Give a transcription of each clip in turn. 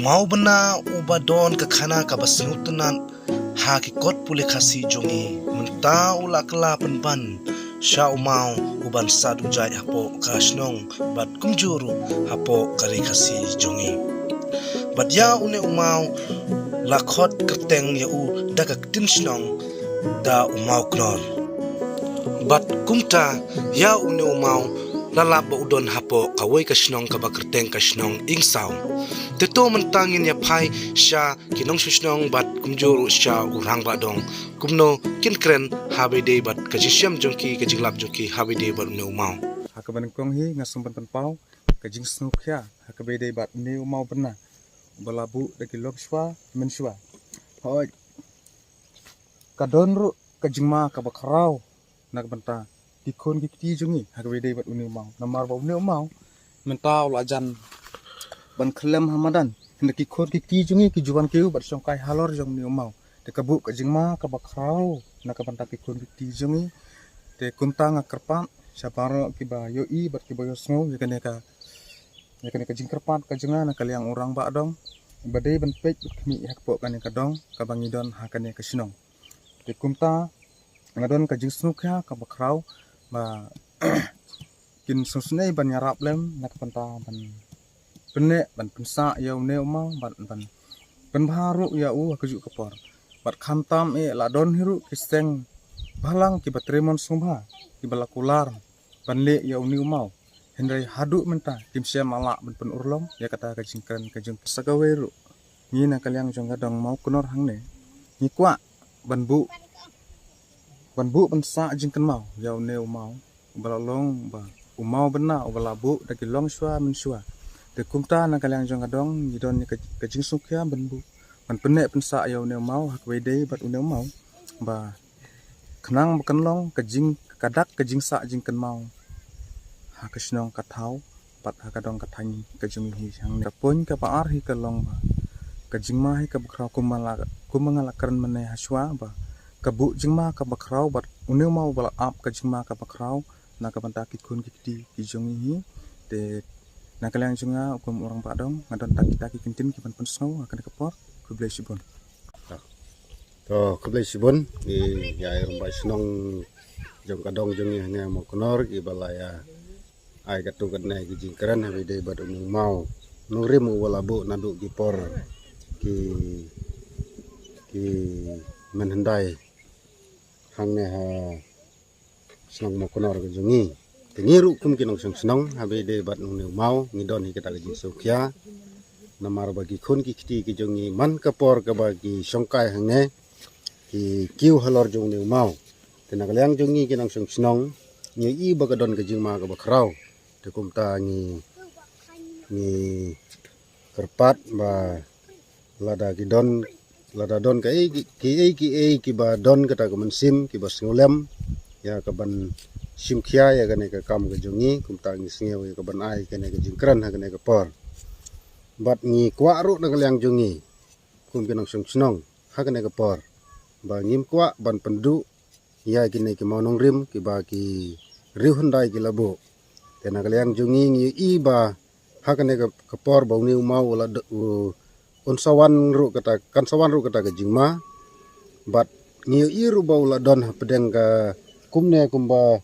mau bena ubadon ke khana ka basnutunan ha ki kot pule khasi jongi menta ula kala penban sha umau uban sadu jai hapo kasnong bat kumjuru hapo kari khasi jongi bat ya une umau lakhot kerteng ya u daga tinsnong da umau knor bat kumta ya une umau lalap ba udon hapo kawai kasnong ka bakerteng kasnong ingsaw teto mentangin ya pai sha kinong shnong bat kumjuru sha urang ba dong kumno kinkren habide bat kajisham jongki kajinglap jongki habide bat une umau hakaban kong hi ngasum pan pau kajing snukya hakabede bat ne umau bena balabu daki lokshwa menshwa hoy kadon ru kajingma kabakrau nak benta dikon gikti jungi hakabede bat uni umau namar ba uni umau menta ulajan ban khlem hamadan hendak ikon gikti jungi kijuan keu bat songkai halor jong ni umau te kabu kajingma kabakrau nak benta ikon gikti jungi te kumta ngakerpan saparo kiba yoi bat kiba yosngo yakane ka jingkerpan kajenga nak kaliang orang ba dong badai ban pek kami hakpo kane ka dong ka bangidon hakane ka sinong te kumta ngadon ka jingsnukya ka bakrau ba kin susnei ban yarap lem nak panta ban pene ban pensa ya une umau ban baru ya kaju kapor bat khantam ladon hiru kisteng balang ki batremon sumha ki balakular banle ya uni umau hendrai hadu menta timsia malak ban pen urlong ya kata kajingkan kajing sagaweru ni na kaliang jong gadong mau kunor hangne ni kwa banbu pensa jingkan mau ya une umau balalong ba umau bena ubalabu daki long shwa menswa de kumta na kaliang jong gadong ni don ni kajing sukya banbu ban pene pensa ya une umau hakwede bat une umau ba kenang bekenlong kajing kadak kajing sa jingkan mau hakasnong kathau pat hakadong kathani kajing hi sang pon ka paar hi kalong ba kajing ma hi ka bakrau kumangala karan mane haswa ba kabu jingma ka bakrau bat une mau bala ap kajing ma ka bakrau na ka bantaki kun kiti kijong hi te na kalang junga ukum orang padong ngadon taki kintin ki pan snow akan kapor kublai sibon to kublai sibon di ya rumbai senong jong kadong jong ni mo konor ki balaya ai katu kadne ki jingkran habide bad umung mau nurim walabu nadu ki por ki menhendai hangne ha senong mo konor ki jongi tengiru kum kinong senong habide bad umung mau ngidon hi kata ki sukya namar bagi khun ki kiti ki jongi man kapor ka bagi songkai hangne ki kiu halor jong ni mau tenagaliang jongi kinong senong ni i bagadon ka jingma ka bakrau te kumta ni kerpat ba lada don ka ki ba don kata ka mensim ki ba singolem ya ka ban simkhia ya kane ka kam ka jongi kumta ni singew ka ban ai kane ka jingkran ha kane ka por bat ni kwa ru nagaliang jongi kum kinong senong ha kane ka por ba ngim kwa ban pendu ya kine ki monong rim ki ba ki riuhandai ki labo tena kaliang jungi ngi iba hakane ka kapor bau ni umau la unsawan ru kata ka jingma bat ngi iru bau la don pedeng ka kumne kumba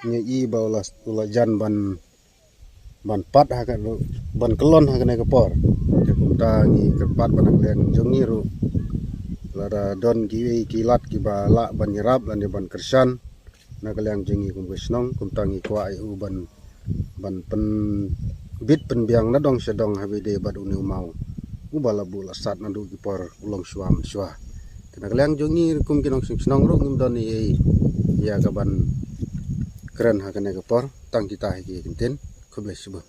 ngi i bau la jan ban pat hakan ban kelon hakane kapor kumta ngi kepat ban kaliang jungi ru lada don kilat ki bala ban nyerap lan ban kersan na kaliang jengi kum besnong kum tangi kwa ai ban pen bit pen biang na dong sedong habide bad uni mau ubala bula sat na du ki por ulong suam swa na kaliang jengi kum kinong senong ru ngim don ni ya ka ban keren hakane ka por tang kita hi kinten kublai sibon